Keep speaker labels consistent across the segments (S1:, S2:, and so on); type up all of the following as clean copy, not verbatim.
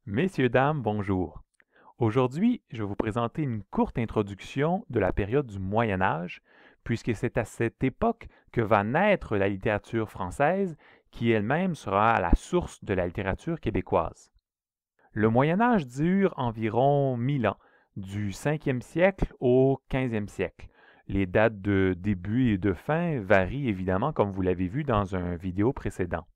S1: Messieurs, dames, bonjour. Aujourd'hui, je vais vous présenter une courte introduction de la période du Moyen Âge, puisque c'est à cette époque que va naître la littérature française, qui elle-même sera à la source de la littérature québécoise. Le Moyen Âge dure environ 1000 ans, du 5e siècle au 15e siècle. Les dates de début et de fin varient évidemment, comme vous l'avez vu dans un vidéo précédent.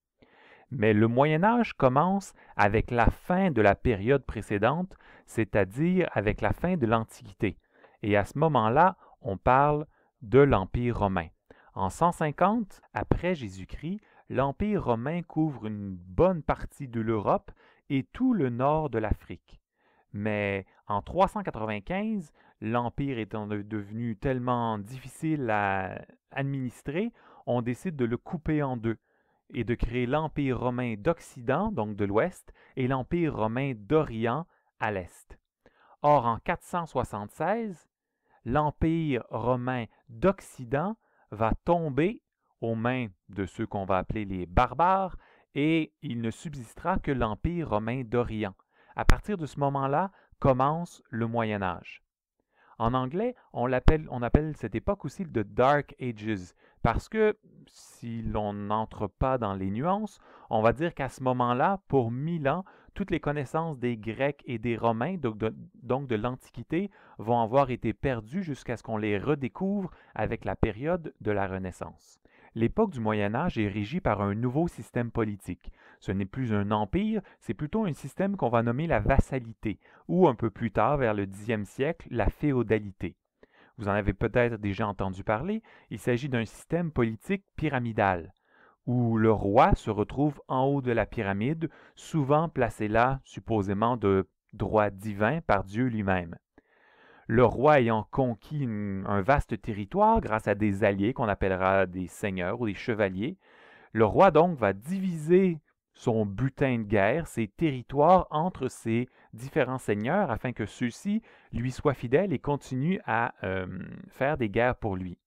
S1: Mais le Moyen Âge commence avec la fin de la période précédente, c'est-à-dire avec la fin de l'Antiquité. Et à ce moment-là, on parle de l'Empire romain. En 150 après Jésus-Christ, l'Empire romain couvre une bonne partie de l'Europe et tout le nord de l'Afrique. Mais en 395, l'Empire étant devenu tellement difficile à administrer, on décide de le couper en deux et de créer l'Empire romain d'Occident, donc de l'Ouest, et l'Empire romain d'Orient à l'Est. Or, en 476, l'Empire romain d'Occident va tomber aux mains de ceux qu'on va appeler les barbares, et il ne subsistera que l'Empire romain d'Orient. À partir de ce moment-là commence le Moyen Âge. En anglais, on appelle cette époque aussi the Dark Ages, parce que si l'on n'entre pas dans les nuances, on va dire qu'à ce moment-là, pour 1000 ans, toutes les connaissances des Grecs et des Romains, donc de l'Antiquité, vont avoir été perdues jusqu'à ce qu'on les redécouvre avec la période de la Renaissance. L'époque du Moyen Âge est régie par un nouveau système politique. Ce n'est plus un empire, c'est plutôt un système qu'on va nommer la vassalité, ou un peu plus tard, vers le 10e siècle, la féodalité. Vous en avez peut-être déjà entendu parler, il s'agit d'un système politique pyramidal, où le roi se retrouve en haut de la pyramide, souvent placé là, supposément de droit divin par Dieu lui-même. Le roi ayant conquis un vaste territoire grâce à des alliés qu'on appellera des seigneurs ou des chevaliers, le roi donc va diviser son butin de guerre, ses territoires entre ses différents seigneurs afin que ceux-ci lui soient fidèles et continuent à faire des guerres pour lui.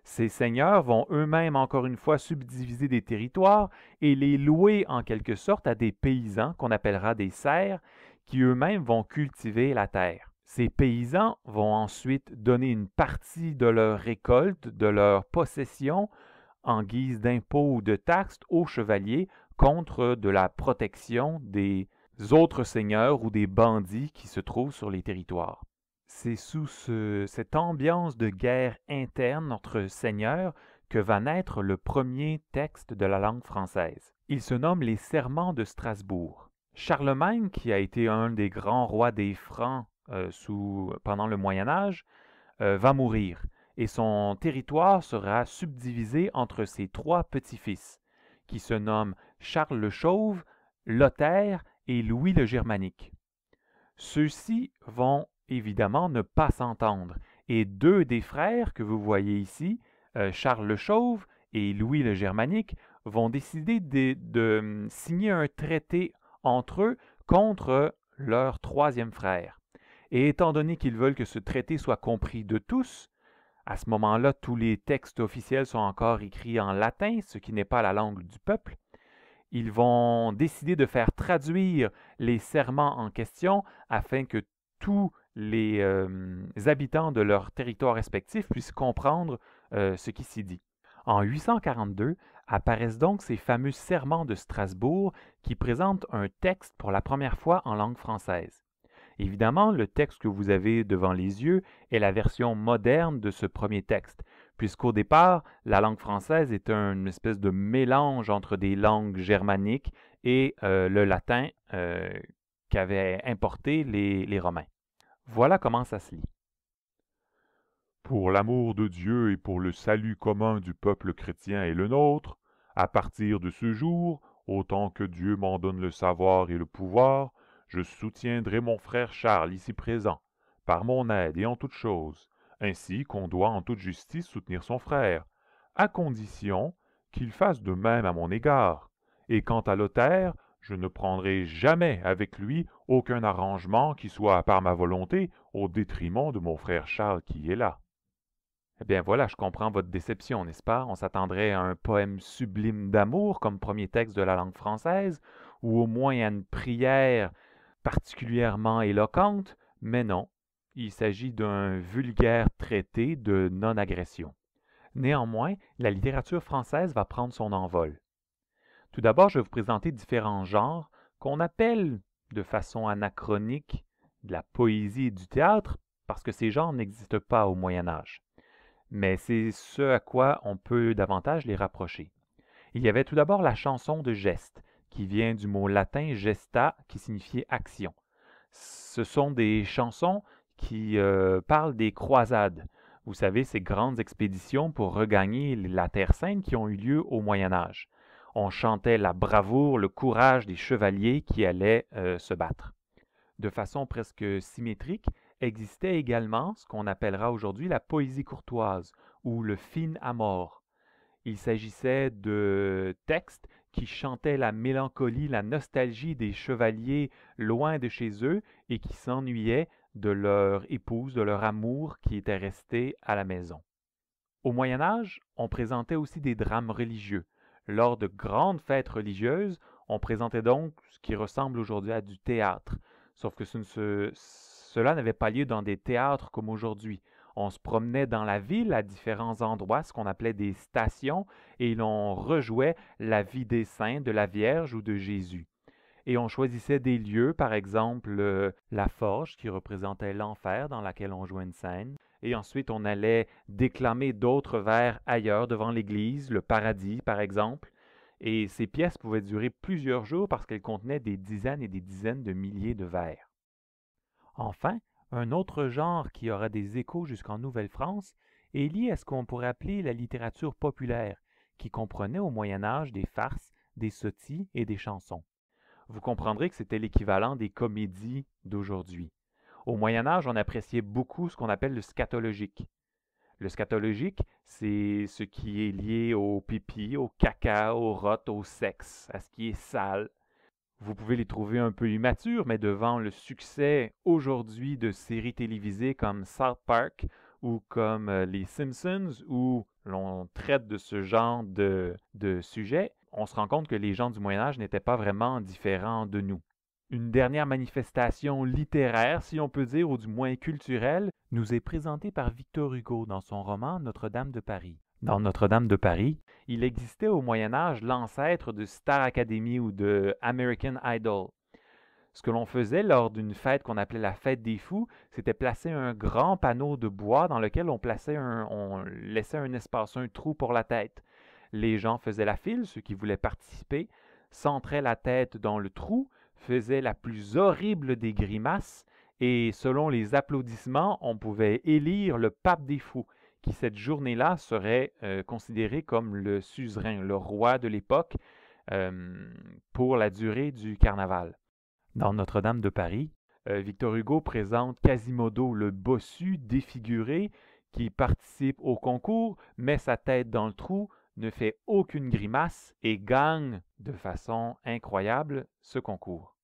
S1: Ces seigneurs vont eux-mêmes encore une fois subdiviser des territoires et les louer en quelque sorte à des paysans qu'on appellera des serfs qui eux-mêmes vont cultiver la terre. Ces paysans vont ensuite donner une partie de leur récolte, de leur possession, en guise d'impôts ou de taxes aux chevaliers contre de la protection des autres seigneurs ou des bandits qui se trouvent sur les territoires. C'est sous cette ambiance de guerre interne entre seigneurs que va naître le premier texte de la langue française. Il se nomme les Serments de Strasbourg. Charlemagne, qui a été un des grands rois des Francs pendant le Moyen Âge, va mourir et son territoire sera subdivisé entre ses trois petits-fils, qui se nomment Charles le Chauve, Lothaire et Louis le Germanique. Ceux-ci vont évidemment ne pas s'entendre, et deux des frères que vous voyez ici, Charles le Chauve et Louis le Germanique, vont décider de signer un traité entre eux contre leur troisième frère. Et étant donné qu'ils veulent que ce traité soit compris de tous, à ce moment-là, tous les textes officiels sont encore écrits en latin, ce qui n'est pas la langue du peuple. Ils vont décider de faire traduire les serments en question afin que tous les habitants de leur territoire respectif puissent comprendre ce qui s'y dit. En 842 apparaissent donc ces fameux serments de Strasbourg qui présentent un texte pour la première fois en langue française. Évidemment, le texte que vous avez devant les yeux est la version moderne de ce premier texte, puisqu'au départ, la langue française est une espèce de mélange entre des langues germaniques et le latin qu'avaient importé les Romains. Voilà comment ça se lit.
S2: Pour l'amour de Dieu et pour le salut commun du peuple chrétien et le nôtre, à partir de ce jour, autant que Dieu m'en donne le savoir et le pouvoir, je soutiendrai mon frère Charles ici présent, par mon aide et en toutes choses, ainsi qu'on doit en toute justice soutenir son frère, à condition qu'il fasse de même à mon égard. Et quant à Lothaire, je ne prendrai jamais avec lui aucun arrangement qui soit par ma volonté au détriment de mon frère Charles qui est là.
S1: Eh bien voilà, je comprends votre déception, n'est-ce pas? On s'attendrait à un poème sublime d'amour comme premier texte de la langue française, ou au moins à une prière particulièrement éloquente, mais non, il s'agit d'un vulgaire traité de non-agression. Néanmoins, la littérature française va prendre son envol. Tout d'abord, je vais vous présenter différents genres qu'on appelle de façon anachronique de la poésie et du théâtre, parce que ces genres n'existent pas au Moyen Âge. Mais c'est ce à quoi on peut davantage les rapprocher. Il y avait tout d'abord la chanson de geste, qui vient du mot latin gesta, qui signifiait action. Ce sont des chansons qui parlent des croisades. Vous savez, ces grandes expéditions pour regagner la Terre Sainte qui ont eu lieu au Moyen Âge. On chantait la bravoure, le courage des chevaliers qui allaient se battre. De façon presque symétrique, existait également ce qu'on appellera aujourd'hui la poésie courtoise ou le fin amour. Il s'agissait de textes qui chantaient la mélancolie, la nostalgie des chevaliers loin de chez eux et qui s'ennuyaient de leur épouse, de leur amour qui était resté à la maison. Au Moyen Âge, on présentait aussi des drames religieux. Lors de grandes fêtes religieuses, on présentait donc ce qui ressemble aujourd'hui à du théâtre. Sauf que cela n'avait pas lieu dans des théâtres comme aujourd'hui. On se promenait dans la ville à différents endroits, ce qu'on appelait des stations, et l'on rejouait la vie des saints, de la Vierge ou de Jésus. Et on choisissait des lieux, par exemple la forge qui représentait l'enfer dans laquelle on jouait une scène. Et ensuite on allait déclamer d'autres vers ailleurs devant l'église, le paradis par exemple. Et ces pièces pouvaient durer plusieurs jours parce qu'elles contenaient des dizaines et des dizaines de milliers de vers. Enfin, un autre genre qui aura des échos jusqu'en Nouvelle-France est lié à ce qu'on pourrait appeler la littérature populaire, qui comprenait au Moyen Âge des farces, des sottis et des chansons. Vous comprendrez que c'était l'équivalent des comédies d'aujourd'hui. Au Moyen Âge, on appréciait beaucoup ce qu'on appelle le scatologique. Le scatologique, c'est ce qui est lié au pipi, au caca, au rot, au sexe, à ce qui est sale. Vous pouvez les trouver un peu immatures, mais devant le succès aujourd'hui de séries télévisées comme South Park ou comme les Simpsons, où l'on traite de ce genre de sujets, on se rend compte que les gens du Moyen Âge n'étaient pas vraiment différents de nous. Une dernière manifestation littéraire, si on peut dire, ou du moins culturelle, nous est présentée par Victor Hugo dans son roman Notre-Dame de Paris. Dans Notre-Dame de Paris, il existait au Moyen Âge l'ancêtre de Star Academy ou de American Idol. Ce que l'on faisait lors d'une fête qu'on appelait la fête des fous, c'était placer un grand panneau de bois dans lequel on laissait un espace, un trou pour la tête. Les gens faisaient la file, ceux qui voulaient participer, centraient la tête dans le trou, faisaient la plus horrible des grimaces, et selon les applaudissements, on pouvait élire le pape des fous, qui cette journée-là serait considéré comme le suzerain, le roi de l'époque, pour la durée du carnaval. Dans Notre-Dame de Paris, Victor Hugo présente Quasimodo le bossu défiguré qui participe au concours, met sa tête dans le trou, ne fait aucune grimace et gagne de façon incroyable ce concours.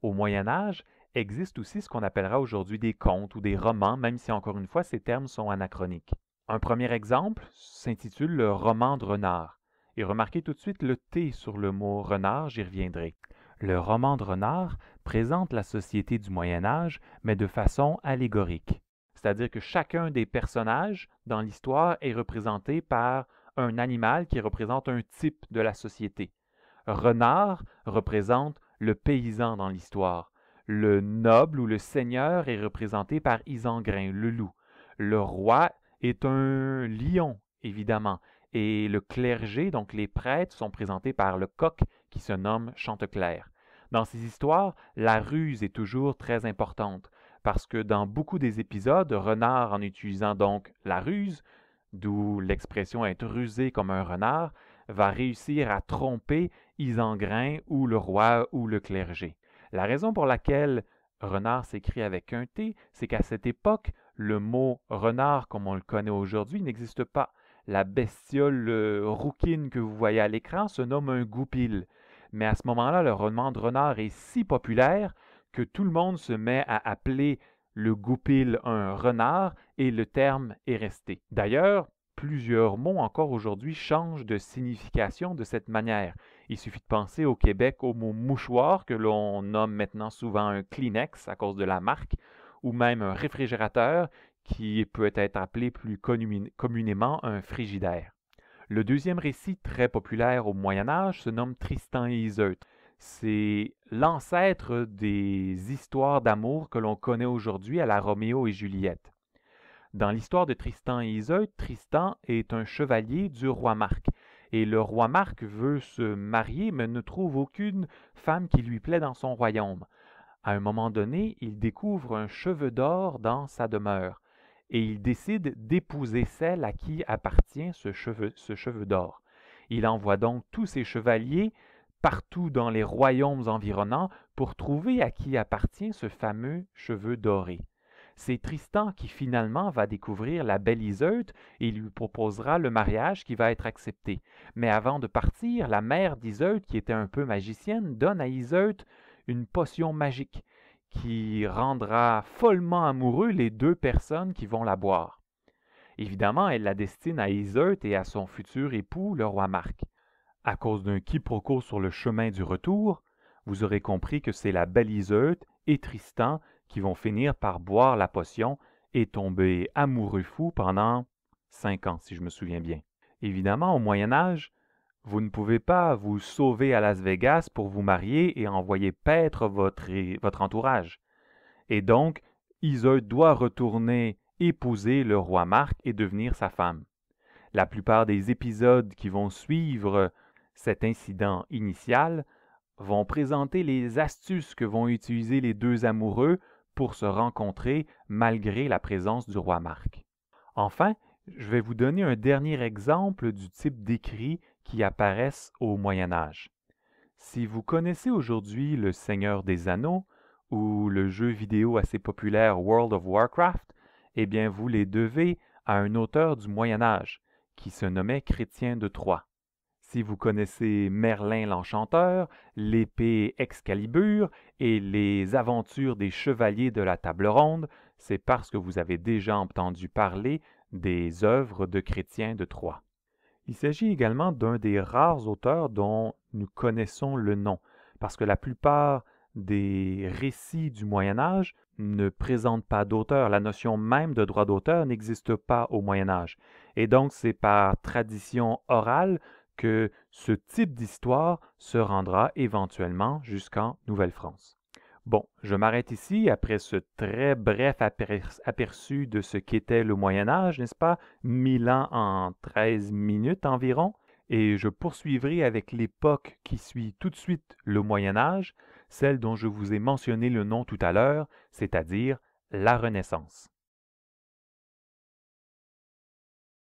S1: Au Moyen Âge, existe aussi ce qu'on appellera aujourd'hui des contes ou des romans, même si encore une fois ces termes sont anachroniques. Un premier exemple s'intitule le roman de renard. Et remarquez tout de suite le T sur le mot renard, j'y reviendrai. Le roman de renard présente la société du Moyen Âge, mais de façon allégorique. C'est-à-dire que chacun des personnages dans l'histoire est représenté par un animal qui représente un type de la société. Renard représente le paysan dans l'histoire. Le noble ou le seigneur est représenté par Isengrin, le loup. Le roi est un lion, évidemment. Et le clergé, donc les prêtres, sont présentés par le coq qui se nomme Chanteclair. Dans ces histoires, la ruse est toujours très importante parce que dans beaucoup des épisodes, Renard, en utilisant donc la ruse, d'où l'expression être rusé comme un renard, va réussir à tromper Isengrin ou le roi ou le clergé. La raison pour laquelle renard s'écrit avec un T, c'est qu'à cette époque, le mot renard comme on le connaît aujourd'hui n'existe pas. La bestiole rouquine que vous voyez à l'écran se nomme un goupil. Mais à ce moment-là, le roman de renard est si populaire que tout le monde se met à appeler le goupil un renard et le terme est resté. D'ailleurs, plusieurs mots encore aujourd'hui changent de signification de cette manière. Il suffit de penser au Québec au mot mouchoir que l'on nomme maintenant souvent un Kleenex à cause de la marque, ou même un réfrigérateur qui peut être appelé plus communément un frigidaire. Le deuxième récit très populaire au Moyen Âge se nomme Tristan et Iseut. C'est l'ancêtre des histoires d'amour que l'on connaît aujourd'hui à la Roméo et Juliette. Dans l'histoire de Tristan et Iseut, Tristan est un chevalier du roi Marc. Et le roi Marc veut se marier, mais ne trouve aucune femme qui lui plaît dans son royaume. À un moment donné, il découvre un cheveu d'or dans sa demeure, et il décide d'épouser celle à qui appartient ce cheveu d'or. Il envoie donc tous ses chevaliers partout dans les royaumes environnants pour trouver à qui appartient ce fameux cheveu doré. C'est Tristan qui finalement va découvrir la belle Iseut et lui proposera le mariage qui va être accepté. Mais avant de partir, la mère d'Iseut, qui était un peu magicienne, donne à Iseut une potion magique qui rendra follement amoureux les deux personnes qui vont la boire. Évidemment, elle la destine à Iseut et à son futur époux, le roi Marc. À cause d'un quiproquo sur le chemin du retour, vous aurez compris que c'est la belle Iseut et Tristan qui vont finir par boire la potion et tomber amoureux fous pendant 5 ans, si je me souviens bien. Évidemment, au Moyen Âge, vous ne pouvez pas vous sauver à Las Vegas pour vous marier et envoyer paître votre entourage. Et donc, Iseut doit retourner épouser le roi Marc et devenir sa femme. La plupart des épisodes qui vont suivre cet incident initial vont présenter les astuces que vont utiliser les deux amoureux pour se rencontrer malgré la présence du roi Marc. Enfin, je vais vous donner un dernier exemple du type d'écrits qui apparaissent au Moyen Âge. Si vous connaissez aujourd'hui Le Seigneur des Anneaux ou le jeu vidéo assez populaire World of Warcraft, eh bien vous les devez à un auteur du Moyen Âge qui se nommait Chrétien de Troyes. Si vous connaissez Merlin l'Enchanteur, l'épée Excalibur et les aventures des chevaliers de la Table Ronde, c'est parce que vous avez déjà entendu parler des œuvres de Chrétien de Troyes. Il s'agit également d'un des rares auteurs dont nous connaissons le nom, parce que la plupart des récits du Moyen Âge ne présentent pas d'auteur. La notion même de droit d'auteur n'existe pas au Moyen Âge. Et donc, c'est par tradition orale que ce type d'histoire se rendra éventuellement jusqu'en Nouvelle-France. Bon, je m'arrête ici après ce très bref aperçu de ce qu'était le Moyen Âge, n'est-ce pas? 1000 ans en 13 minutes environ. Et je poursuivrai avec l'époque qui suit tout de suite le Moyen Âge, celle dont je vous ai mentionné le nom tout à l'heure, c'est-à-dire la Renaissance.